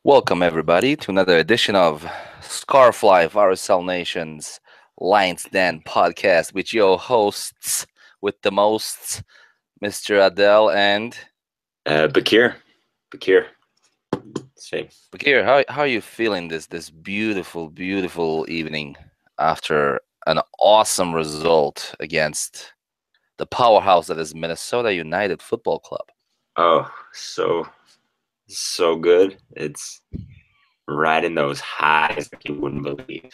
Welcome, everybody, to another edition of Scarf Life, RSL Nation's Lions Den podcast with your hosts with the most, Mr. Adele and Bakir. Bakir. Same. Bakir. How are you feeling this beautiful evening after an awesome result against the powerhouse that is Minnesota United Football Club? Oh, so good. It's riding those highs like you wouldn't believe.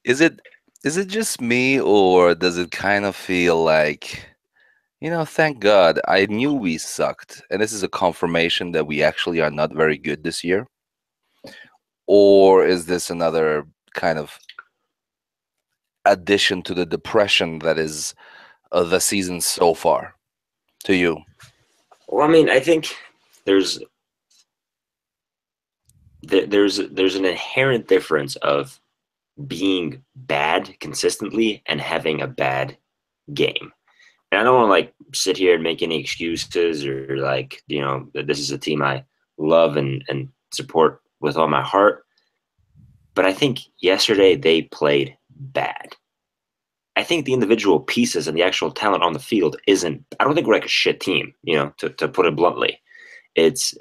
Is it is it just me, or does it kind of feel like, thank God, I knew we sucked, and this is a confirmation that we actually are not very good this year? Or is this another kind of addition to the depression that is the season so far to you? Well, I mean, I think there's there's an inherent difference of being bad consistently and having a bad game. And I don't want to like sit here and make any excuses or like, that this is a team I love and support with all my heart. But I think yesterday they played bad. I think the individual pieces and the actual talent on the field isn't. I don't think we're like a shit team, to put it bluntly. It's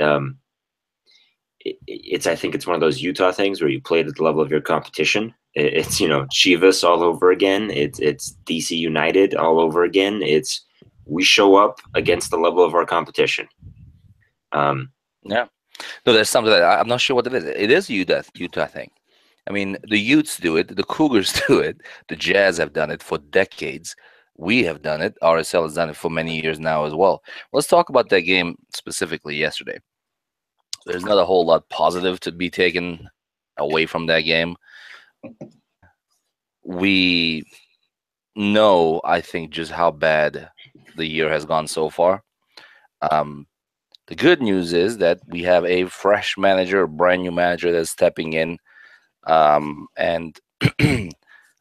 it's. I think it's one of those Utah things where you played at the level of your competition. It's Chivas all over again. It's DC United all over again. It's we show up against the level of our competition. Yeah. No, there's something that I'm not sure what it is. It is Utah thing. I mean, the Utes do it, the Cougars do it, the Jazz have done it for decades. We have done it. RSL has done it for many years now as well. Let's talk about that game specifically yesterday. There's not a whole lot positive to be taken away from that game. We know, I think, just how bad the year has gone so far. The good news is that we have a fresh manager, a brand new manager that's stepping in. And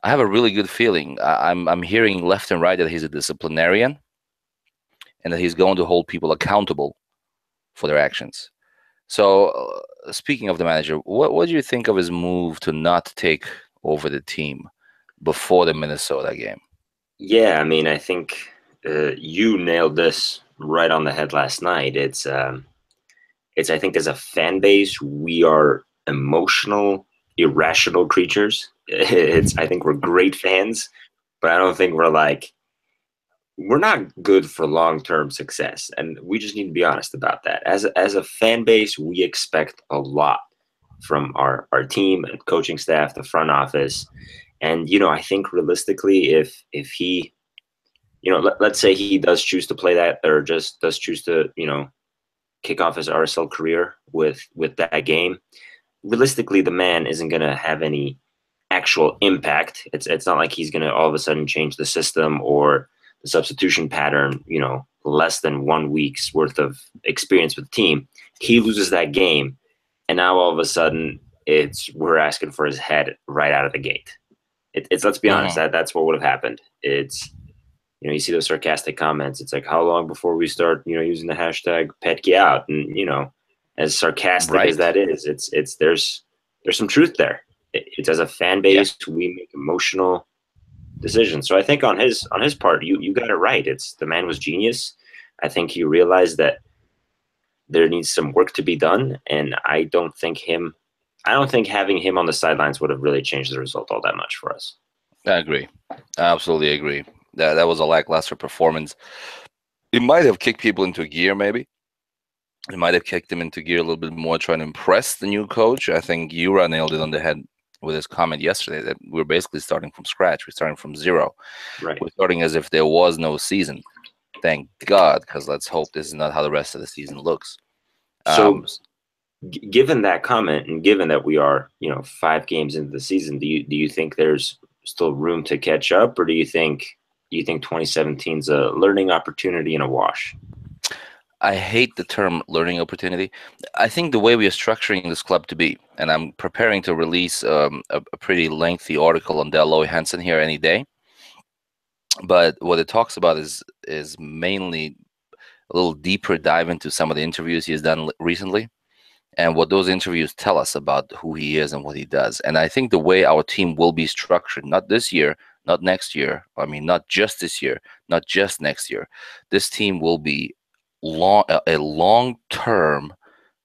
I have a really good feeling. I'm hearing left and right that he's a disciplinarian and that he's going to hold people accountable for their actions. So, speaking of the manager, what do you think of his move to not take over the team before the Minnesota game? Yeah, I mean, I think you nailed this right on the head last night. It's I think as a fan base, we are emotional, irrational creatures. It's I think we're great fans, but I don't think we're not good for long-term success, and we just need to be honest about that. As a fan base, we expect a lot from our team and coaching staff, the front office, and I think realistically, if he, let's say he does choose to play that, or just does choose to, kick off his RSL career with that game. Realistically, the man isn't going to have any actual impact. It's not like he's going to all of a sudden change the system or the substitution pattern. Less than 1 week's worth of experience with the team. He loses that game, and now all of a sudden we're asking for his head right out of the gate. It's let's be honest, that's what would have happened. It's you see those sarcastic comments. It's like, how long before we start, using the hashtag Petke out? And, as sarcastic as that is, it's there's some truth there. It's as a fan base, we make emotional decisions. So I think on his part, you got it right. It's the man was genius. I think he realized that there needs some work to be done. And I don't think having him on the sidelines would have really changed the result all that much for us. I agree. I absolutely agree. That was a lackluster performance. It might have kicked people into gear, maybe. It might have kicked them into gear a little bit more, trying to impress the new coach. I think Yura nailed it on the head with his comment yesterday that we're basically starting from scratch. We're starting from zero. Right. We're starting as if there was no season. Thank God, because let's hope this is not how the rest of the season looks. So, given that comment and given that we are, 5 games into the season, do you think there's still room to catch up, or do you think 2017 is a learning opportunity and a wash? I hate the term learning opportunity. I think the way we are structuring this club to be, and I'm preparing to release a pretty lengthy article on Deloy Hansen here any day. But what it talks about is mainly a little deeper dive into some of the interviews he has done recently. and what those interviews tell us about who he is and what he does. And I think the way our team will be structured, not this year, not next year, I mean, not just this year, not just next year, this team will be a long-term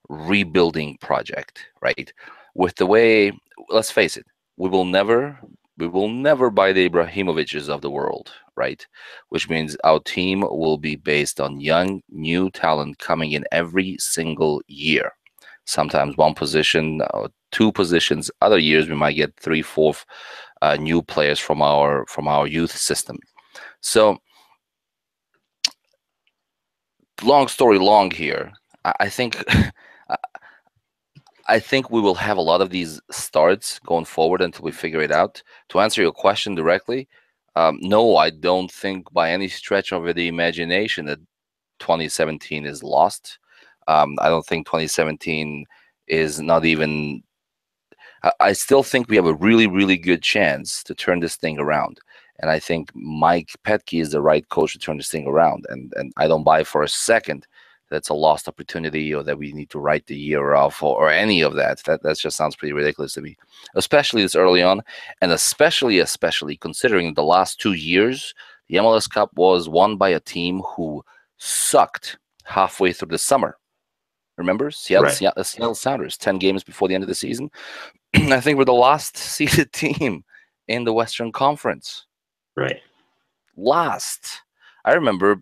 rebuilding project, right? With the way, let's face it, we will never buy the Ibrahimoviches of the world, right? Which means our team will be based on young, new talent coming in every single year. Sometimes one position, two positions. Other years we might get three, four new players from our youth system. So, long story long here. I think I think we will have a lot of these starts going forward until we figure it out. To answer your question directly, no, I don't think by any stretch of the imagination that 2017 is lost. I don't think 2017 is not even. I still think we have a really, really good chance to turn this thing around. And I think Mike Petke is the right coach to turn this thing around. And I don't buy for a second that's a lost opportunity or that we need to write the year off or any of that. That just sounds pretty ridiculous to me, especially this early on, and especially considering the last 2 years, the MLS Cup was won by a team who sucked halfway through the summer. Remember Right. Seattle Sounders, 10 games before the end of the season. I think we're the last seeded team in the Western Conference. Right. Last. I remember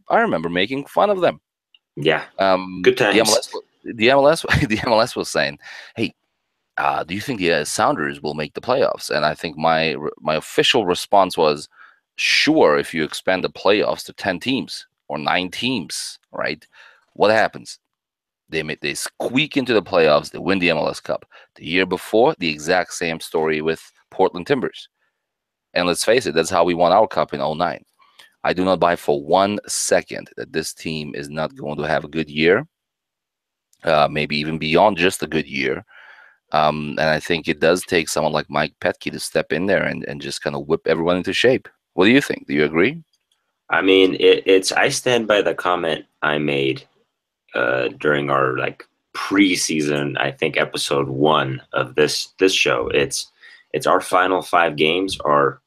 making fun of them. Yeah. Um, Good the times. MLS, the MLS, the MLS was saying, "Hey, do you think the Sounders will make the playoffs?" And I think my official response was, "Sure, if you expand the playoffs to 10 teams or 9 teams, right? What happens? They squeak into the playoffs. They win the MLS Cup. The year before, the exact same story with Portland Timbers. And let's face it, that's how we won our cup in '09. I do not buy for 1 second that this team is not going to have a good year, maybe even beyond just a good year. And I think it does take someone like Mike Petke to step in there and just kind of whip everyone into shape. What do you think? Do you agree? I mean, it's. I stand by the comment I made during our like preseason. I think episode 1 of this show. It's our final 5 games are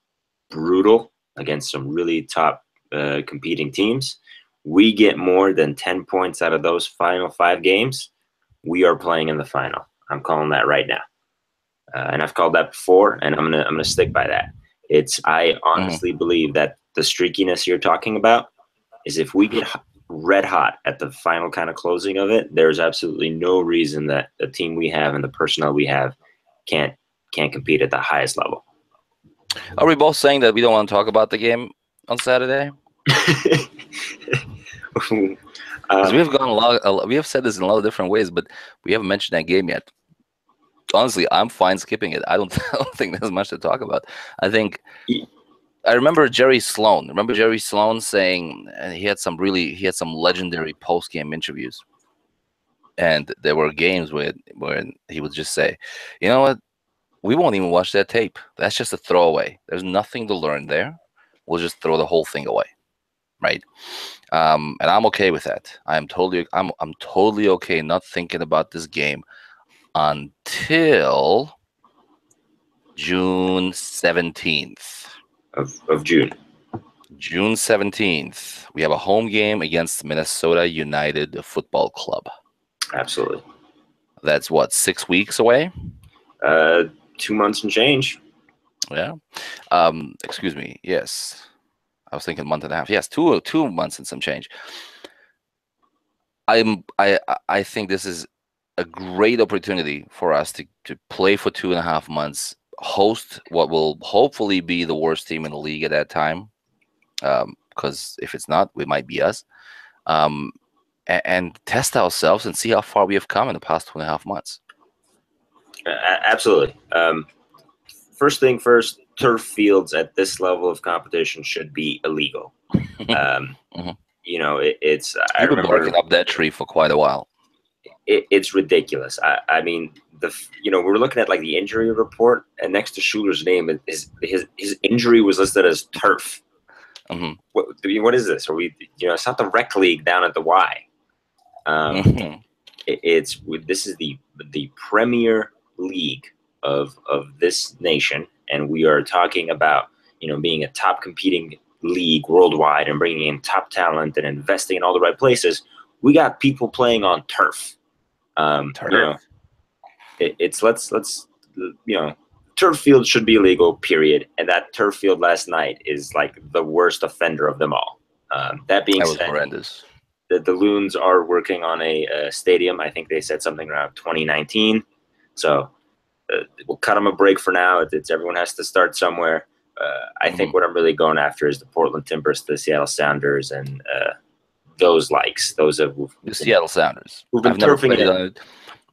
brutal against some really top competing teams. We get more than 10 points out of those final 5 games. We are playing in the final. I'm calling that right now. And I've called that before, and I'm gonna stick by that. I Hmm. honestly believe that the streakiness you're talking about is if we get red hot at the final kind of closing of it, there's absolutely no reason that the team we have and the personnel we have can't can't compete at the highest level. Are we both saying that we don't want to talk about the game on Saturday? Because we um, have gone we have said this in a lot of different ways, but we haven't mentioned that game yet. Honestly, I'm fine skipping it. I don't, I don't think there's much to talk about. I think I remember Jerry Sloan. Remember Jerry Sloan saying, and he had some legendary post game interviews, and there were games where he would just say, "You know what? We won't even watch that tape. That's just a throwaway. There's nothing to learn there. We'll just throw the whole thing away." Right? And I'm okay with that. I'm totally okay not thinking about this game until June 17th. of June. June 17th, we have a home game against Minnesota United Football Club. Absolutely. That's what, 6 weeks away? Uh, 2 months and change. Yeah. Excuse me. Yes. I was thinking month and a half. Yes, 2 months and some change. I think this is a great opportunity for us to play for 2.5 months, host what will hopefully be the worst team in the league at that time. Because if it's not, we might be us. Um, and test ourselves and see how far we have come in the past 2.5 months. Absolutely. First thing first, turf fields at this level of competition should be illegal. Um, Mhm. it's. I You've been barking remember up that tree for quite a while. it's ridiculous. I mean, we were looking at like the injury report, and next to Schuler's name, his injury was listed as turf. Hmm. What is this? Are we? It's not the rec league down at the Y. Um, Hmm. this is the the Premier League of this nation, and we are talking about, being a top competing league worldwide and bringing in top talent and investing in all the right places, we got people playing on turf. Turf. Let's turf field should be illegal, period. And that turf field last night is like the worst offender of them all. That being That was said, horrendous. the Loons are working on a stadium. I think they said something around 2019. So we'll cut them a break for now. It's everyone has to start somewhere. I think what I'm really going after is the Portland Timbers, the Seattle Sounders, and those likes. Those of The Seattle Sounders. who've been I've never turfing played it. on it.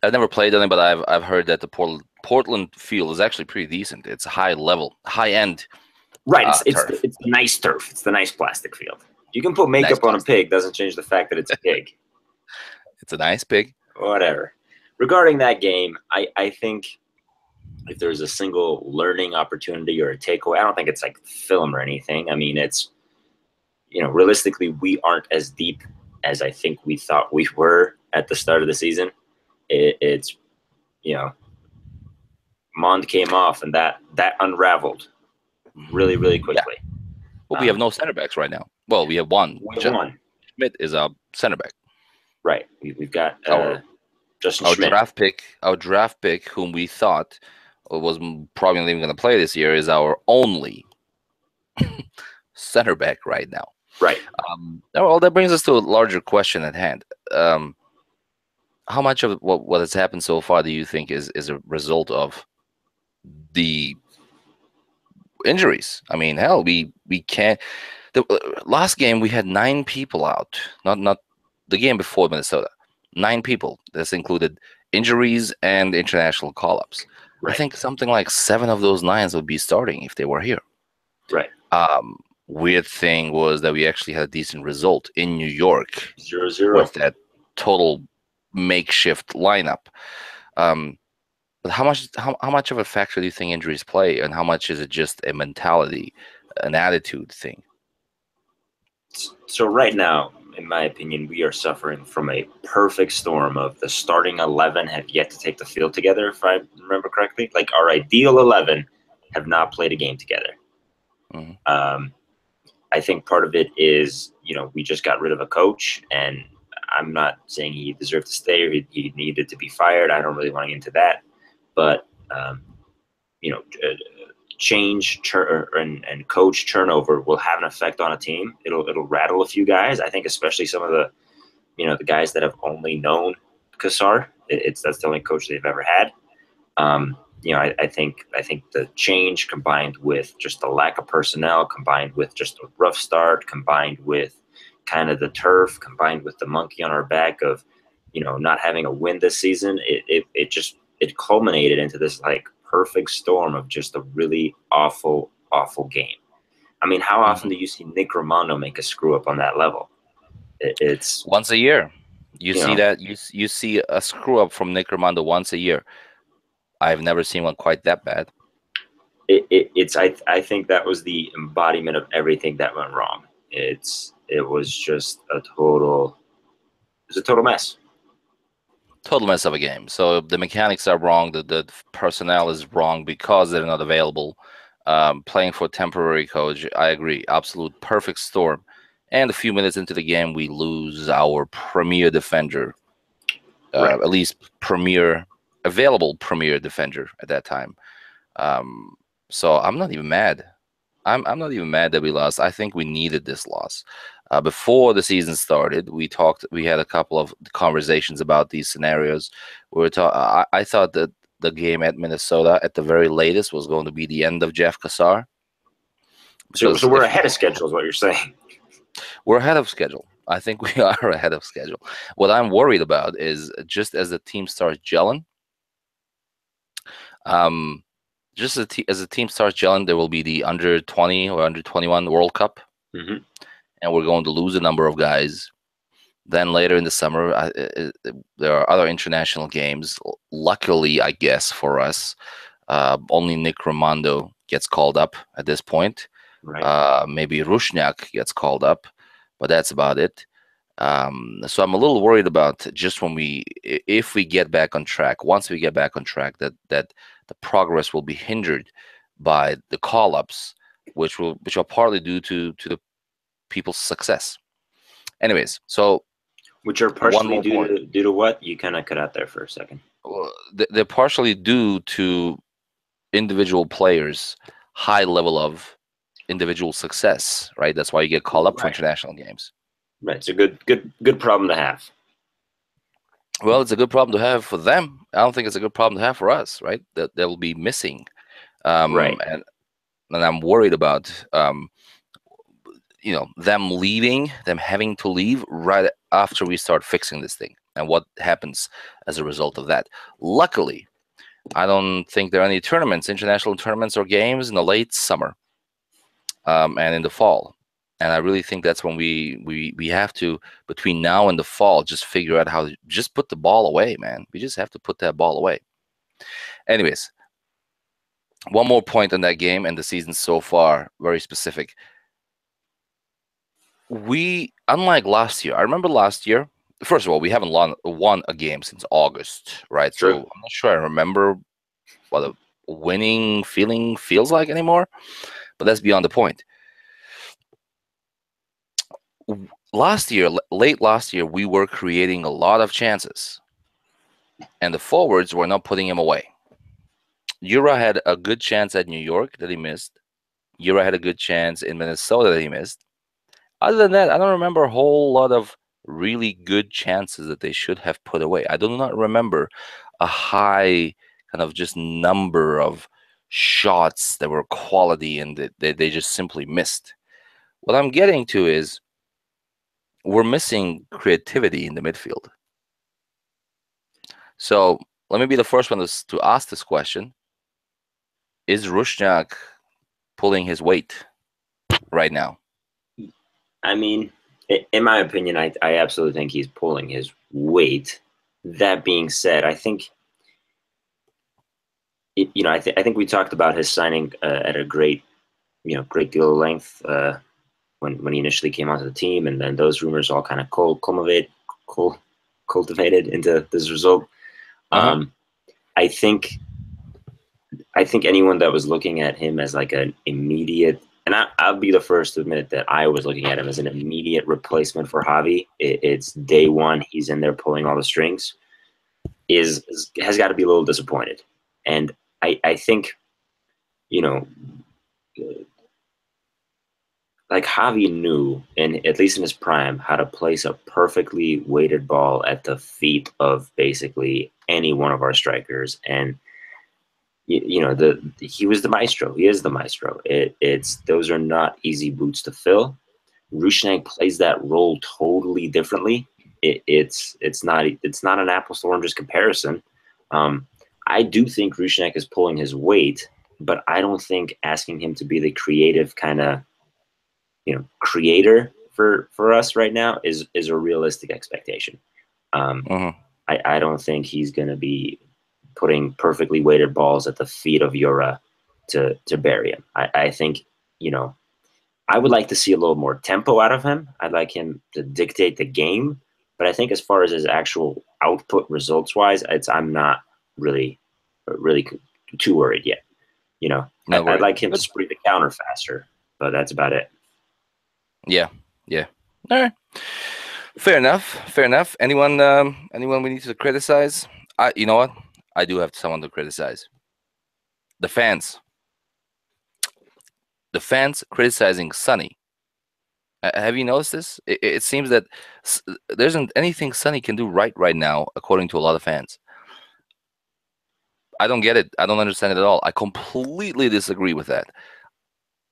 I've never played on it, but I've heard that the Portland field is actually pretty decent. It's high level, high end. Right, it's turf. the nice turf. It's the nice plastic field. You can put makeup on a pig. Doesn't change the fact that it's a pig. It's a nice pig. Whatever. Regarding that game, I think if there's a single learning opportunity or a takeaway, I don't think it's like film or anything. I mean, it's, realistically, we aren't as deep as I think we thought we were at the start of the season. It's, Mond came off, and that unraveled really, really quickly. Yeah. Well, we have no center backs right now. Well, we have one. One. Schmidt is a center back. Right. We've got Justin our Schmidt. Our draft pick, whom we thought was probably not even going to play this year, is our only center back right now. Right. Well, that brings us to a larger question at hand. How much of what has happened so far do you think is a result of the injuries? I mean, hell, we can't. The last game we had 9 people out. Not the game before Minnesota. 9 people. This included injuries and international call-ups. Right. I think something like 7 of those 9 would be starting if they were here. Right. Weird thing was that we actually had a decent result in New York 0-0 with that total makeshift lineup. But how much of a factor do you think injuries play, and how much is it just a mentality, an attitude thing? So right now, in my opinion, we are suffering from a perfect storm of the starting 11 have yet to take the field together, if I remember correctly. Like, our ideal 11 have not played a game together. Mm-hmm. I think part of it is, we just got rid of a coach, and I'm not saying he deserved to stay or he needed to be fired. I don't really want to get into that. But, change and coach turnover will have an effect on a team. It'll rattle a few guys. I think especially some of the, the guys that have only known Cassar. That's the only coach they've ever had. I think the change combined with just the lack of personnel, combined with just a rough start, combined with kind of the turf, combined with the monkey on our back of, not having a win this season, it culminated into this like perfect storm of just a really awful game. I mean, how often do you see Nick Romano make a screw up on that level? It's once a year. You see that you see a screw up from Nick Romano once a year. I've never seen one quite that bad. I think that was the embodiment of everything that went wrong. It was just a total mess. Total mess of a game. So the mechanics are wrong. The personnel is wrong because they're not available. Playing for a temporary coach, I agree. Absolute perfect storm. And a few minutes into the game, we lose our premier defender. Right. At least available premier defender at that time. So I'm not even mad. I'm not even mad that we lost. I think we needed this loss. Before the season started, we had a couple of conversations about these scenarios. I thought that the game at Minnesota at the very latest was going to be the end of Jeff Cassar. So we're ahead of schedule is what you're saying. We're ahead of schedule. I think we are ahead of schedule. What I'm worried about is just as the team starts gelling, just as the team starts gelling, there will be the under 20 or under 21 World Cup. Mm-hmm. And we're going to lose a number of guys. Then later in the summer, there are other international games. Luckily, I guess, for us, only Nick Romando gets called up at this point. Right. Maybe Rushnyak gets called up, but that's about it. So I'm a little worried about just if we get back on track. Once we get back on track, that the progress will be hindered by the call-ups, which are partly due to the people's success. Anyways, so Which are one partially more point. due to what? You kind of cut out there for a second. They're partially due to individual players' high level of individual success, right? That's why you get called up for Right. international games. Right. It's a good problem to have. Well, it's a good problem to have for them. I don't think it's a good problem to have for us, right? That they'll be missing, Right. and I'm worried about them leaving, them having to leave right after we start fixing this thing, and what happens as a result of that. Luckily, I don't think there are any tournaments, international tournaments or games in the late summer and in the fall. And I really think that's when we have to, between now and the fall, just figure out how to just put the ball away, man. We just have to put that ball away. Anyways, one more point on that game and the season so far, very specific. We, unlike last year, I remember last year, first of all, we haven't won a game since August, right? So True. I'm not sure I remember what a winning feeling feels like anymore, but that's beyond the point. Last year, late last year, we were creating a lot of chances, and the forwards were not putting him away. Jura had a good chance at New York that he missed. Jura had a good chance in Minnesota that he missed. Other than that, I don't remember a whole lot of really good chances that they should have put away. I do not remember a high kind of just number of shots that were quality and that they just simply missed. What I'm getting to is we're missing creativity in the midfield. So let me be the first one to ask this question. Is Rusnak pulling his weight right now? I mean, in my opinion, I absolutely think he's pulling his weight. That being said, I think I think we talked about his signing at a great deal of length when he initially came onto the team, and then those rumors all kind of cultivated into this result. Uh-huh. I think anyone that was looking at him as like an immediate, and I'll be the first to admit that I was looking at him as an immediate replacement for Javi. It's day one, he's in there pulling all the strings. Has got to be a little disappointed, and I think, like Javi knew, at least in his prime, how to place a perfectly weighted ball at the feet of basically any one of our strikers, and he was the maestro. He is the maestro. It's those are not easy boots to fill. Rusnak plays that role totally differently. It's not an apples to oranges comparison. I do think Rusnak is pulling his weight, but I don't think asking him to be the creative kind of creator for us right now is a realistic expectation. Uh-huh. I don't think he's going to be putting perfectly weighted balls at the feet of Jura to bury him. I think, I would like to see a little more tempo out of him. I'd like him to dictate the game. But I think as far as his actual output results wise, I'm not really too worried yet. Not I'd worried. like him to Good. spree the counter faster, but that's about it. Yeah. Yeah. All right. Fair enough. Fair enough. Anyone we need to criticize? You know what? I do have someone to criticize. The fans. The fans criticizing Sonny. Have you noticed this? It seems that there isn't anything Sonny can do right now, according to a lot of fans. I don't get it. I don't understand it at all. I completely disagree with that.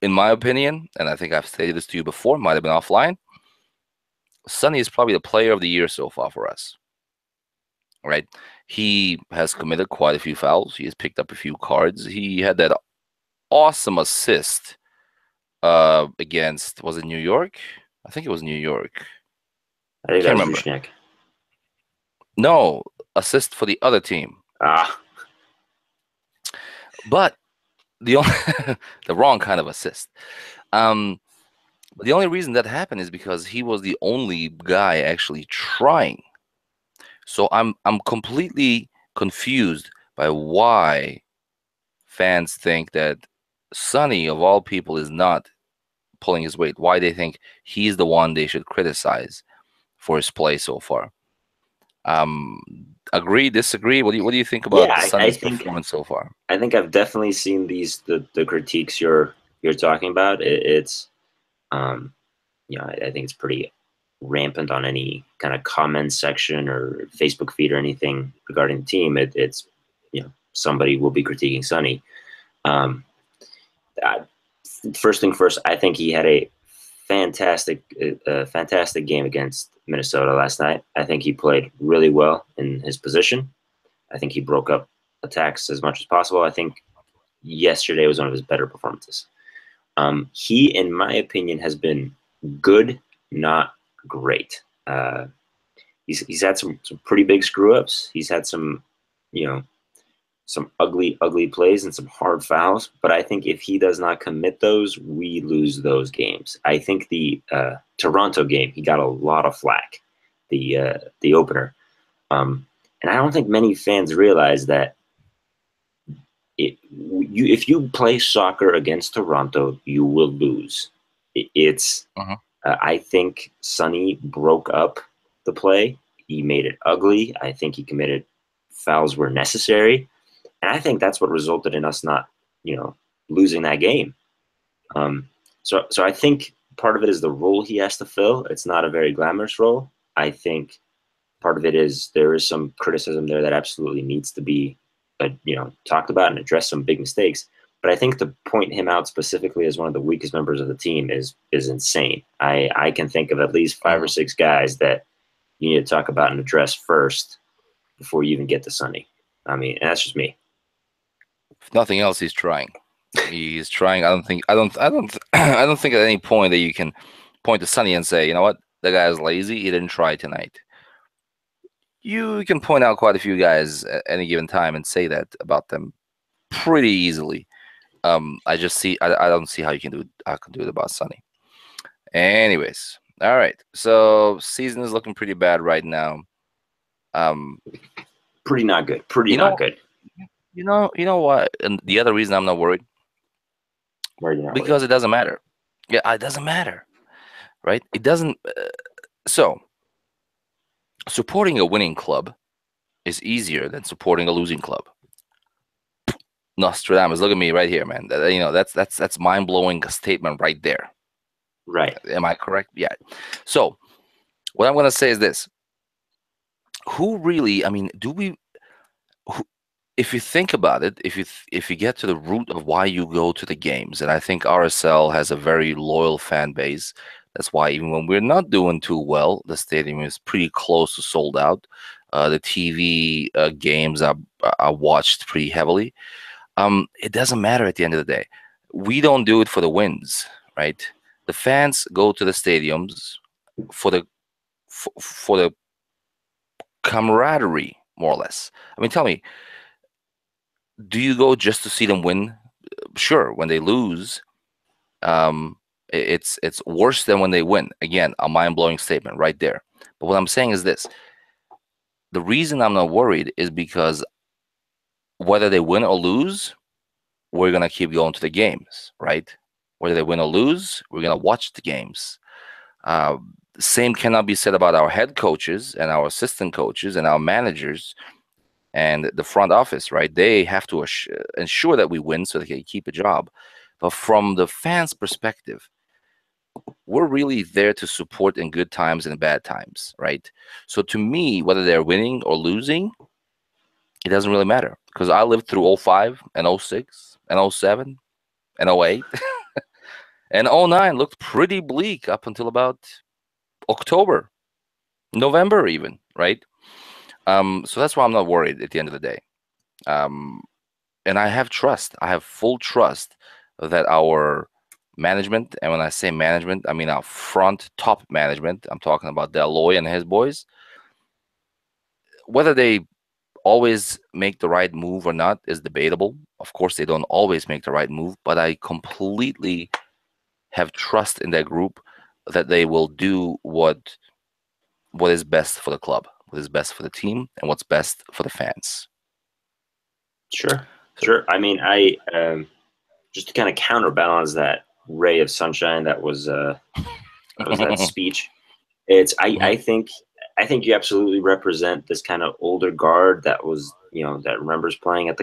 In my opinion, and I think I've stated this to you before, might have been offline, Sonny is probably the player of the year so far for us. Right? He has committed quite a few fouls. He has picked up a few cards. He had that awesome assist against, was it New York? I think it was New York. I think that Can't was remember. Rusnak. No, assist for the other team. But the only the wrong kind of assist. But the only reason that happened is because he was the only guy actually trying. So I'm completely confused by why fans think that Sonny of all people is not pulling his weight. Why they think he's the one they should criticize for his play so far. Um, Agree, disagree? What do you think Yeah, about I Sonny's think performance so far? I've definitely seen the critiques you're talking about. It's um, I think it's pretty rampant on any kind of comment section or Facebook feed or anything regarding the team. It's somebody will be critiquing Sonny. Um, I, First thing first, I think he had a fantastic game against Minnesota last night. I think he played really well in his position. I think he broke up attacks as much as possible. I think yesterday was one of his better performances. He, in my opinion, has been good, not great. He's had some pretty big screw ups. He's had you know, some ugly plays and some hard fouls. But I think if he does not commit those, we lose those games. I think the Toronto game, he got a lot of flack, the opener, and I don't think many fans realize that if you play soccer against Toronto, you will lose. It's Uh-huh. I think Sonny broke up the play. He made it ugly. I think he committed fouls where necessary, and I think that's what resulted in us not, losing that game. So I think part of it is the role he has to fill. It's not a very glamorous role. I think part of it is there is some criticism there that absolutely needs to be, talked about and address some big mistakes. But I think to point him out specifically as one of the weakest members of the team is insane. I can think of at least five or Mhm. six guys that you need to talk about and address first before you even get to Sonny. I mean, and that's just me. If nothing else, he's trying. He's trying. I don't think at any point that you can point to Sonny and say, you know what, the guy is lazy. He didn't try tonight. You can point out quite a few guys at any given time and say that about them pretty easily. I don't see how you can do it. I can do it about Sonny. Anyways, all right. So season is looking pretty bad right now. Um, Pretty not good. Pretty you not know, good. you know what? And the other reason I'm not worried Why are you not worried? because it doesn't matter. Yeah, it doesn't matter, right? It doesn't. So supporting a winning club is easier than supporting a losing club. Nostradamus, look at me right here, man. That's mind blowing statement right there. Right. Am I correct? Yeah. So what I'm gonna say is this: who really? I mean, do we? Who, if you think about it, if you get to the root of why you go to the games, and I think RSL has a very loyal fan base. That's why even when we're not doing too well, the stadium is pretty close to sold out. The TV games are watched pretty heavily. It doesn't matter at the end of the day. We don't do it for the wins, right? The fans go to the stadiums for the camaraderie, more or less. I mean, tell me, do you go just to see them win? Sure, when they lose, it's worse than when they win. Again, a mind blowing statement right there. But what I'm saying is this: the reason I'm not worried is because whether they win or lose, we're gonna keep going to the games, right? Whether they win or lose, we're gonna watch the games. Uh, Same cannot be said about our head coaches and our assistant coaches and our managers and the front office, right? They have to ensure that we win so they can keep a job. But from the fans' perspective, we're really there to support in good times and bad times, right? So to me, whether they're winning or losing, it doesn't really matter because I lived through '05 and '06 and '07 and '08 and '09 looked pretty bleak up until about October, November even, right? So that's why I'm not worried at the end of the day. Um, and I have trust. I have full trust that our management, and when I say management, I mean our front top management. I'm talking about Deloy and his boys. Whether they always make the right move or not is debatable. Of course, they don't always make the right move, but I completely have trust in that group that they will do what is best for the club, what is best for the team, and what's best for the fans. Sure, So, sure. I mean, I just to kind of counterbalance that ray of sunshine that was that speech. It's mhm, I think you absolutely represent this kind of older guard that was, you know, that remembers playing at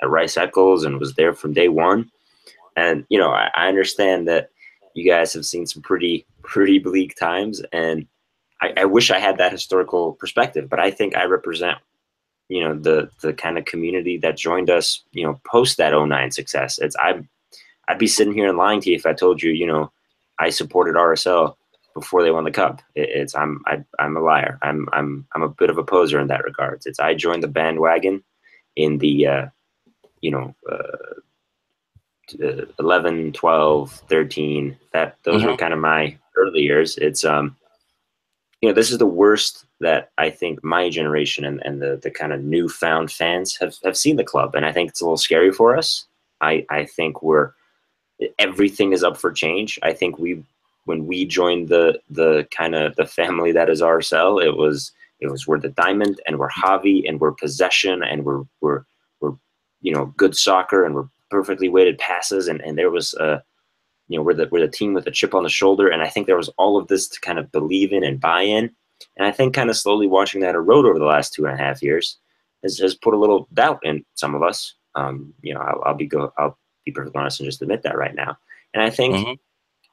Rice Eccles and was there from day one. And you know, I understand that you guys have seen some pretty bleak times, and I wish I had that historical perspective. But I think I represent, you know, the kind of community that joined us, you know, post that '09 success. I'd be sitting here and lying to you if I told you, you know, I supported RSL before they won the cup. I'm a liar. I'm a bit of a poser in that regards. It's I joined the bandwagon in the you know 11, 12, 13. That those were mhm, kind of my early years. It's you know, this is the worst that I think my generation and the kind of newfound fans have seen the club, and I think it's a little scary for us. I think everything is up for change. I think when we joined the kind of the family that is RSL, it was we're the diamond and we're Javi and we're possession and we're you know, good soccer and we're perfectly weighted passes, and there was you know, we're the team with a chip on the shoulder, and I think there was all of this to kind of believe in and buy in, and I think kind of slowly watching that erode over the last 2.5 years has put a little doubt in some of us. You know, I'll be perfectly honest and just admit that right now, and mhm.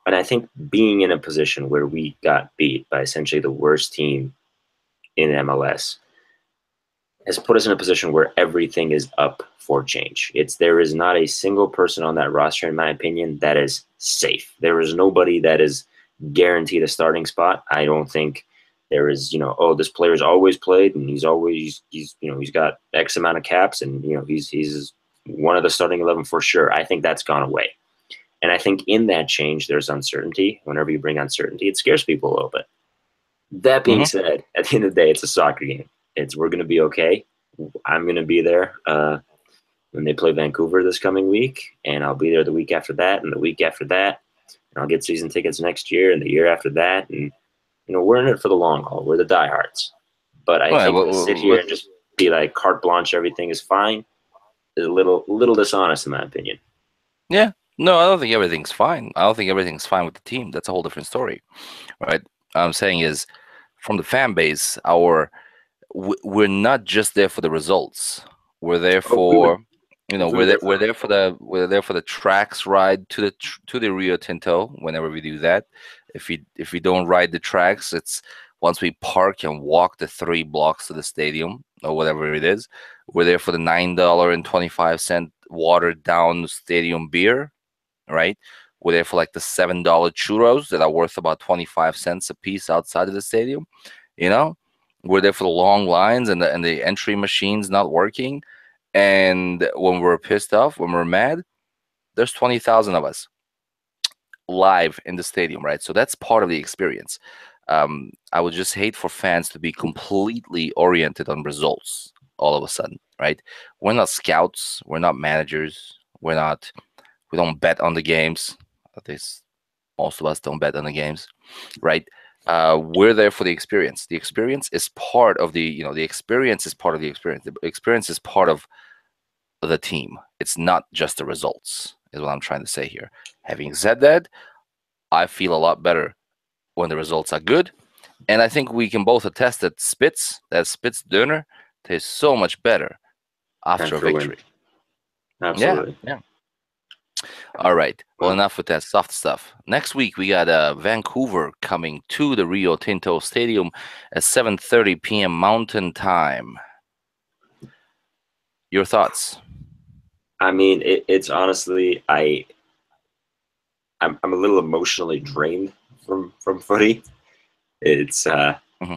I think being in a position where we got beat by essentially the worst team in MLS has put us in a position where everything is up for change. There is not a single person on that roster, in my opinion, that is safe. There is nobody that is guaranteed a starting spot. I don't think there is, you know, oh, this player's always played and he's you know, he's got X amount of caps and you know he's one of the starting 11 for sure. I think that's gone away. And I think in that change, there's uncertainty. Whenever you bring uncertainty, it scares people a little bit. That being Mhm. said, at the end of the day, it's a soccer game. We're going to be okay. I'm going to be there when they play Vancouver this coming week, and I'll be there the week after that, and the week after that, and I'll get season tickets next year, and the year after that, and you know, we're in it for the long haul. We're the diehards. But I Right, think to sit here and just be like carte blanche, everything is fine, is a little dishonest in my opinion. yeah. No, I don't think everything's fine. I don't think everything's fine with the team. That's a whole different story, right? I'm saying is, from the fan base, we're not just there for the results. We're there Oh, we would for, you know, completely different. we're there for the tracks ride to the Rio Tinto. Whenever we do that, if we don't ride the tracks, it's once we park and walk the 3 blocks to the stadium or whatever it is. We're there for the $9.25 watered down stadium beer, right? We're there for like the $7 churros that are worth about 25 cents a piece outside of the stadium. You know, we're there for the long lines and the entry machines not working. And when we're pissed off, when we're mad, there's 20,000 of us live in the stadium, right? So that's part of the experience. I would just hate for fans to be completely oriented on results all of a sudden, right? We're not scouts, we're not managers, we don't bet on the games. At least most of us don't bet on the games, right? We're there for the experience. The experience is part of the experience is part of the experience. The experience is part of the team. It's not just the results, is what I'm trying to say here. Having said that, I feel a lot better when the results are good. And I think we can both attest that Spitz Döner tastes so much better after a After a win. victory. Yeah, Absolutely. yeah. All right. Well, Well, enough with that soft stuff. Next week we got Vancouver coming to the Rio Tinto Stadium at 7:30 p.m. Mountain Time. Your thoughts? I mean, it's honestly, I'm a little emotionally drained from footy. It's Hmm.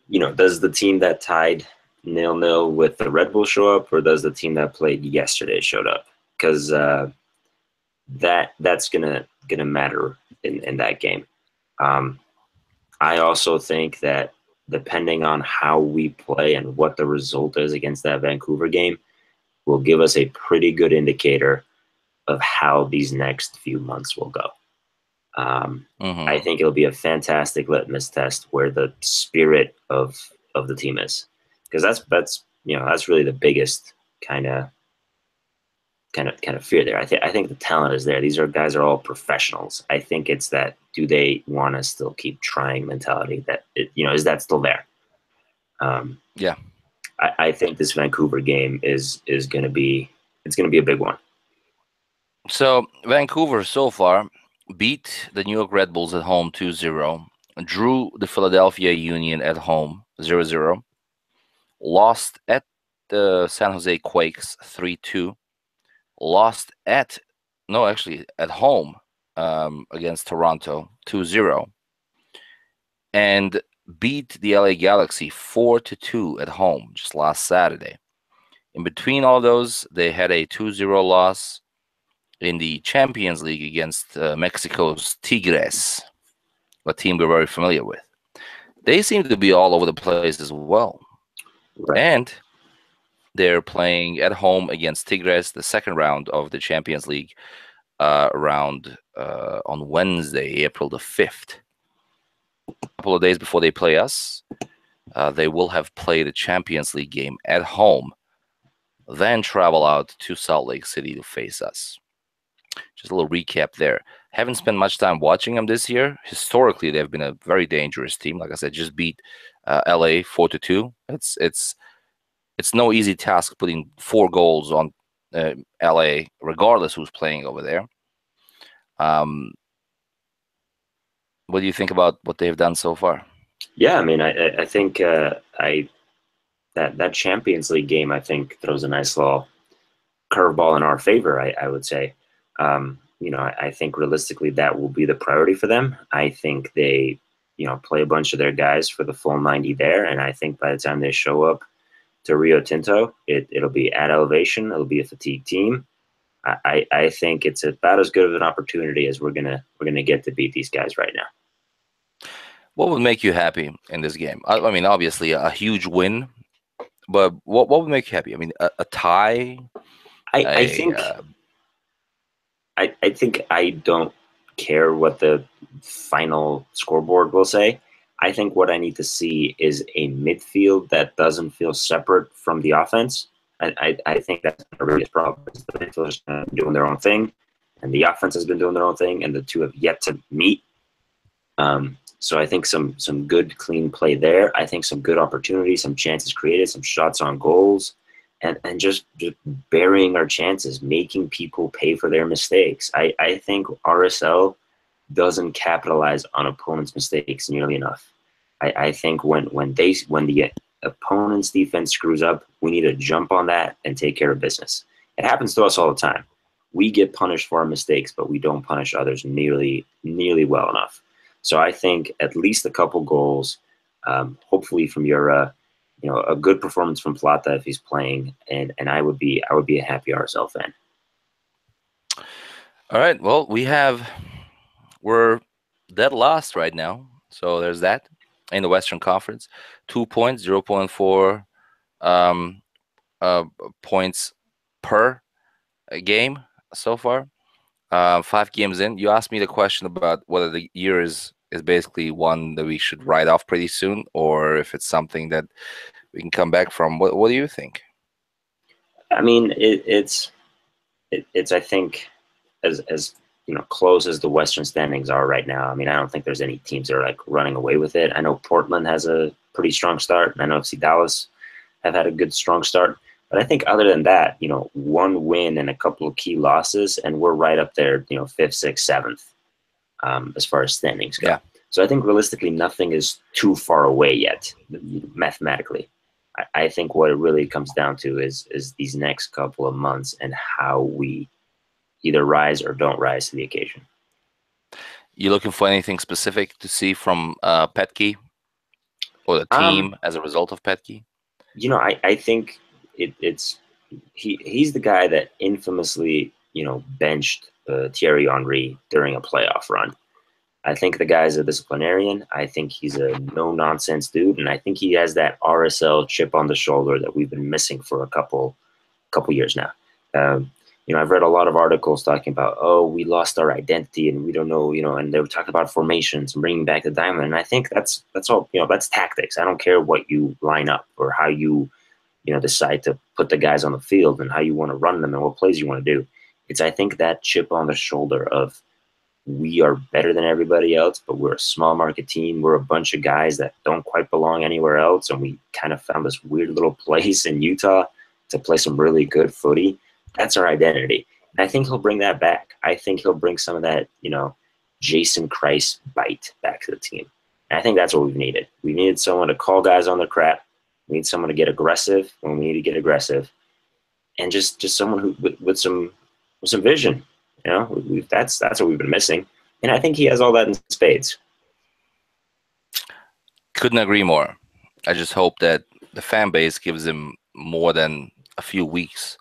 you know, does the team that tied 0-0 with the Red Bull show up, or does the team that played yesterday showed up? Because that's gonna matter in that game. Um, I also think that depending on how we play and what the result is against that Vancouver game, will give us a pretty good indicator of how these next few months will go. I Hmm. think it'll be a fantastic litmus test where the spirit of the team is, because that's that's really the biggest kind of fear there. I think the talent is there. These guys are all professionals. I think it's that, do they want to still keep trying mentality, that is that still there? Um, Yeah. I think this Vancouver game is going to be, it's going to be a big one. So Vancouver so far beat the New York Red Bulls at home 2-0, drew the Philadelphia Union at home 0-0, lost at the San Jose Quakes 3-2, lost at no actually at home against Toronto 2-0, and beat the LA Galaxy 4-2 at home just last Saturday. In between all those, they had a 2-0 loss in the Champions League against Mexico's Tigres, a team we're very familiar with. They seem to be all over the place as well. Right. And they're playing at home against Tigres, the second round of the Champions League round on Wednesday, April the 5th. A couple of days before they play us, they will have played a Champions League game at home, then travel out to Salt Lake City to face us. Just a little recap there. Haven't spent much time watching them this year. Historically, they've been a very dangerous team. Like I said, just beat LA 4-2. It's no easy task putting 4 goals on LA, regardless who's playing over there. Um, what do you think about what they've done so far? Yeah, I mean, I think that Champions League game, I think, throws a nice little curveball in our favor. I would say, I think realistically that will be the priority for them. I think they, play a bunch of their guys for the full 90 there, and I think by the time they show up to Rio Tinto, it'll be at elevation. It'll be a fatigued team. I think it's about as good of an opportunity as we're gonna get to beat these guys right now. What would make you happy in this game? I mean, obviously a huge win, but what would make you happy? I mean, a tie, I a think I think I don't care what the final scoreboard will say. I think what I need to see is a midfield that doesn't feel separate from the offense. I think that's the biggest problem. The midfielders are doing their own thing, and the offense has been doing their own thing, and the two have yet to meet. So I think some good clean play there. I think some good opportunities, some chances created, some shots on goals, and just burying our chances, making people pay for their mistakes. I think RSL doesn't capitalize on opponents' mistakes nearly enough. I think when the opponent's defense screws up, we need to jump on that and take care of business. It happens to us all the time. We get punished for our mistakes, but we don't punish others nearly well enough. So I think at least a couple goals, hopefully from Yura, a good performance from Plata if he's playing, and I would be a happy RSL fan. All right. Well, we're dead last right now. So there's that in the Western Conference. 2 points, 0.4 um, uh, points per game so far. 5 games in. You asked me the question about whether the year is basically one that we should write off pretty soon, or if it's something that we can come back from. What do you think? I mean, it's I think as close as the Western standings are right now. I mean, I don't think there's any teams that are like running away with it. I know Portland has a pretty strong start, and I know FC Dallas have had a good strong start. But I think other than that, one win and a couple of key losses, and we're right up there, fifth, sixth, seventh, as far as standings go. Yeah. So I think realistically, nothing is too far away yet, mathematically. I think what it really comes down to is these next couple of months and how we either rise or don't rise to the occasion. You looking for anything specific to see from Petke or the Um, team as a result of Petke? I think it's he's the guy that infamously, benched Thierry Henry during a playoff run. I think the guy's a disciplinarian. I think he's a no-nonsense dude, and I think he has that RSL chip on the shoulder that we've been missing for a couple years now. I've read a lot of articles talking about, oh, we lost our identity and we don't know, and they were talking about formations and bringing back the diamond. And I think that's all, that's tactics. I don't care what you line up or how you, decide to put the guys on the field and how you want to run them and what plays you want to do. I think that chip on the shoulder of we are better than everybody else, but we're a small market team. We're a bunch of guys that don't quite belong anywhere else. And we kind of found this weird little place in Utah to play some really good footy. That's our identity. And I think he'll bring that back. I think he'll bring some of that, Jason Christ bite back to the team. And I think that's what we've needed. We needed someone to call guys on their crap. We need someone to get aggressive when we need to get aggressive. And just someone who with some vision. That's what we've been missing. And I think he has all that in spades. Couldn't agree more. I just hope that the fan base gives him more than a few weeks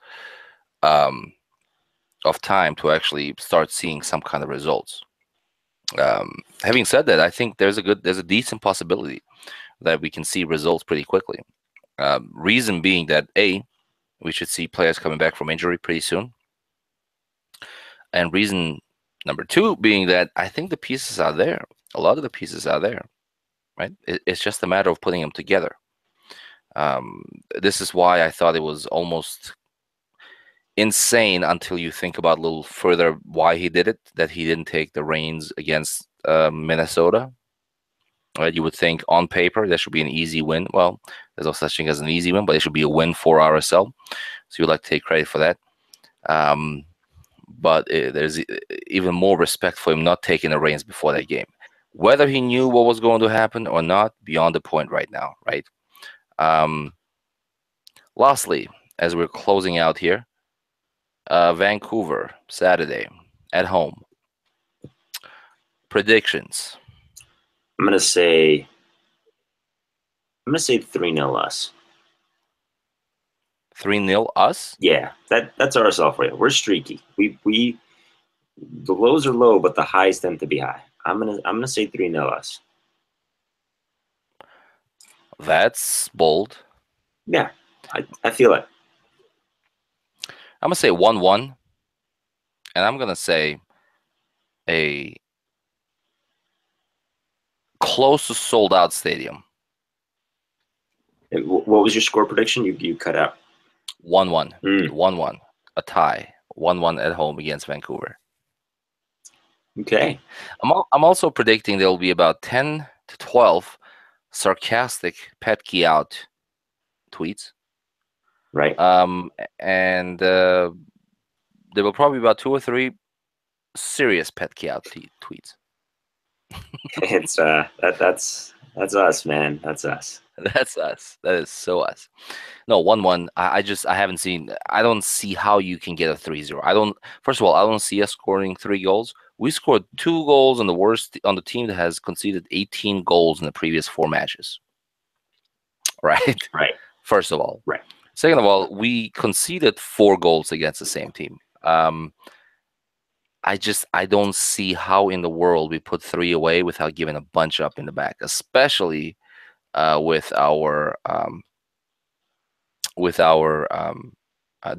of time to actually start seeing some kind of results. Having said that, I think there's a decent possibility that we can see results pretty quickly. Reason being that we should see players coming back from injury pretty soon. And reason number two being that I think the pieces are there. A lot of the pieces are there, right? It's just a matter of putting them together. This is why I thought it was almost insane until you think about a little further why he did it, that he didn't take the reins against Minnesota. Right? You would think on paper that should be an easy win. Well, there's no such thing as an easy win, but it should be a win for RSL. So you'd like to take credit for that. But there's even more respect for him not taking the reins before that game. Whether he knew what was going to happen or not, beyond the point right now, right? Lastly, as we're closing out here, Vancouver, Saturday, at home. Predictions. I'm gonna say 3-0 us. 3-0 us? Yeah, that's RSL for you. We're streaky. We the lows are low, but the highs tend to be high. I'm gonna say 3-0 us. That's bold. Yeah, I feel it. I'm gonna say 1-1, and I'm gonna say a close to sold out stadium. What was your score prediction? You cut out. 1-1. 1-1. A tie. 1-1 at home against Vancouver. Okay. I'm also predicting there will be about 10 to 12 sarcastic Petke out tweets. Right. And there will probably be about 2 or 3 serious Petke out tweets. It's that's us, man. That's us. That's us. That is so us. No, 1-1. I haven't seen. I don't see how you can get a 3-0. First of all, I don't see us scoring 3 goals. We scored 2 goals on the team that has conceded 18 goals in the previous 4 matches. Right. Right. First of all. Right. Second of all, we conceded 4 goals against the same team. I don't see how in the world we put 3 away without giving a bunch up in the back, especially with our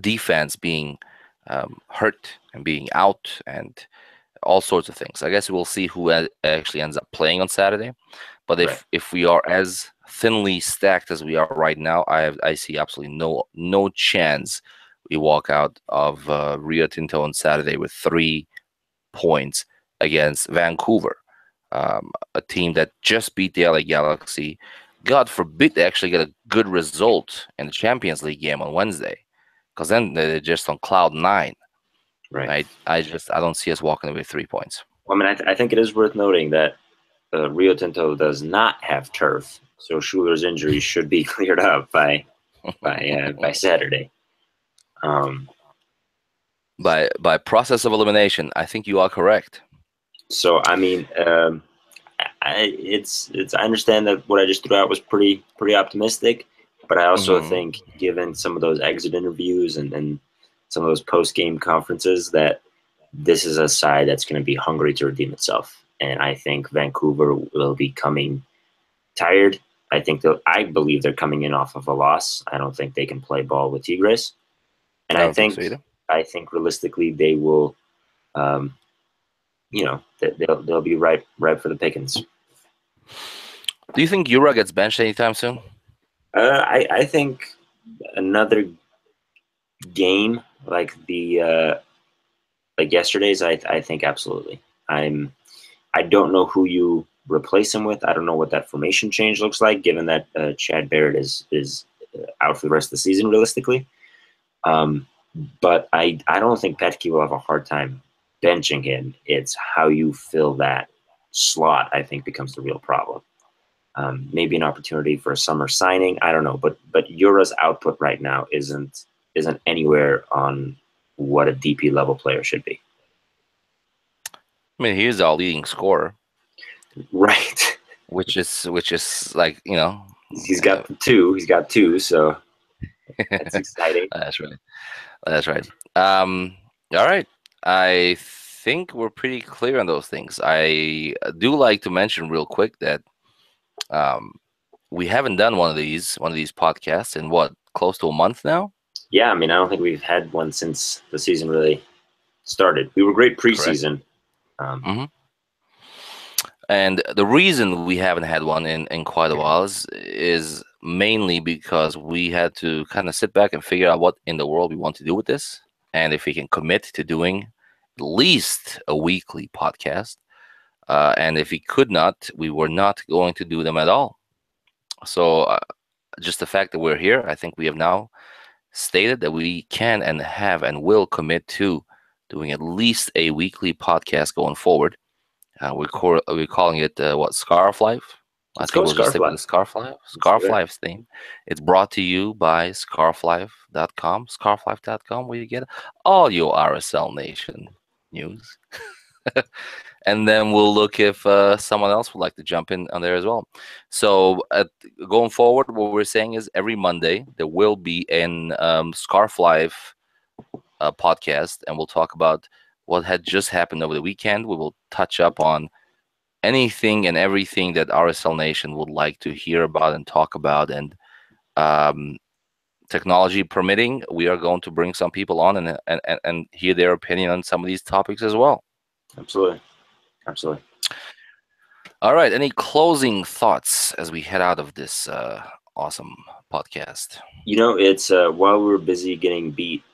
defense being hurt and being out and all sorts of things. I guess we'll see who actually ends up playing on Saturday. But if we are as thinly stacked as we are right now, I see absolutely no chance we walk out of Rio Tinto on Saturday with 3 points against Vancouver, a team that just beat the LA Galaxy. God forbid they actually get a good result in the Champions League game on Wednesday, because then they're just on cloud 9. Right? I don't see us walking away with 3 points. Well, I mean, I think it is worth noting that Rio Tinto does not have turf, so Schuler's injury should be cleared up by Saturday. By process of elimination, I think you are correct. So I mean, I understand that what I just threw out was pretty optimistic, but I also think, given some of those exit interviews and some of those post-game conferences, that this is a side that's going to be hungry to redeem itself. And I think Vancouver will be coming tired. I believe they're coming in off of a loss. I don't think they can play ball with Tigres. And I think I think realistically they will, um, they'll be ripe for the pickings. Do you think Yura gets benched anytime soon? I think another game like the like yesterday's, I think absolutely. I don't know who you replace him with. I don't know what that formation change looks like, given that Chad Barrett is out for the rest of the season, realistically. Um, but I don't think Petke will have a hard time benching him. It's how you fill that slot, I think, becomes the real problem. Maybe an opportunity for a summer signing. I don't know, but Yura's output right now isn't anywhere on what a DP level player should be. I mean, he's our leading scorer, Right. which is like, He's got two. He's got two, so that's exciting. That's right. That's right. All right. I think we're pretty clear on those things. I do like to mention real quick that we haven't done one of these podcasts in what, close to a month now? Yeah, I mean, I don't think we've had one since the season really started. We were great Correct. preseason. And the reason we haven't had one in quite a while is mainly because we had to kind of sit back and figure out what in the world we want to do with this, and if we can commit to doing at least a weekly podcast. And if we could not, we were not going to do them at all. So just the fact that we're here, I think we have now stated that we can and have and will commit to doing at least a weekly podcast going forward. We're calling it what, Scarf Life? I think we'll just stick with the Scarf Life. Scarf Life's theme. It's brought to you by scarflife.com. Scarflife.com, where you get all your RSL Nation news. And then we'll look if someone else would like to jump in on there as well. So going forward, what we're saying is every Monday there will be an Scarf Life podcast, and we'll talk about what had just happened over the weekend. We will touch up on anything and everything that RSL Nation would like to hear about and talk about. And technology permitting, we are going to bring some people on and hear their opinion on some of these topics as well. Absolutely. Absolutely. All right. Any closing thoughts as we head out of this awesome podcast? It's while we were busy getting beat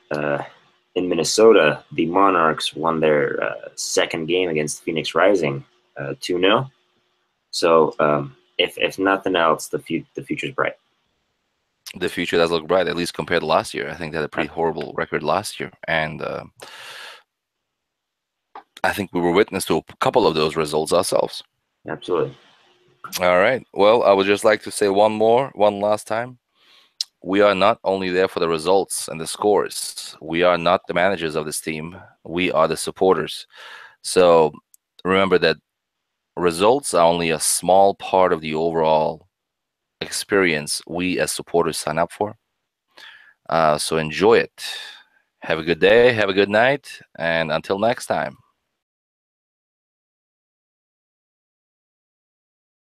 in Minnesota, the Monarchs won their second game against Phoenix Rising 2-0. So if nothing else, the future's bright. The future does look bright, at least compared to last year. I think they had a pretty horrible record last year, and I think we were witness to a couple of those results ourselves. Absolutely. All right. Well, I would just like to say one last time. We are not only there for the results and the scores. We are not the managers of this team. We are the supporters. So remember that results are only a small part of the overall experience we as supporters sign up for. So enjoy it. Have a good day. Have a good night. And until next time.